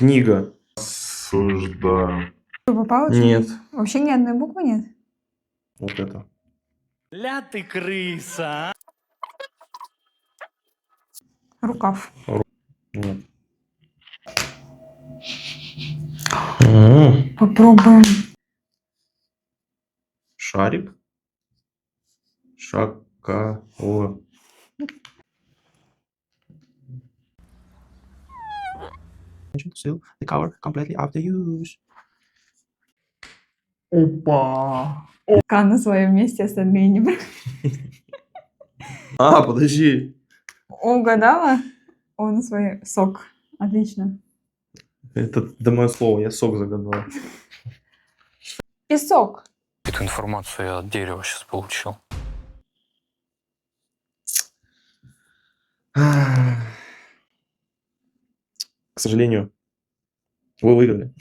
Книга. Осуждаю. Что, попало? Нет. Вообще ни одной буквы нет? Вот это. Ля ты крыса. Рукав. Нет. М, Попробуем. Шарик. Шакало. Seal the cover completely after use. Опа! К на своем месте, остальные не... А, подожди. Угадала? Он на своем... Сок. Отлично. Это мое слово, я сок загадал. Песок. Эту информацию я от дерева сейчас получил. К сожалению, вы выиграли.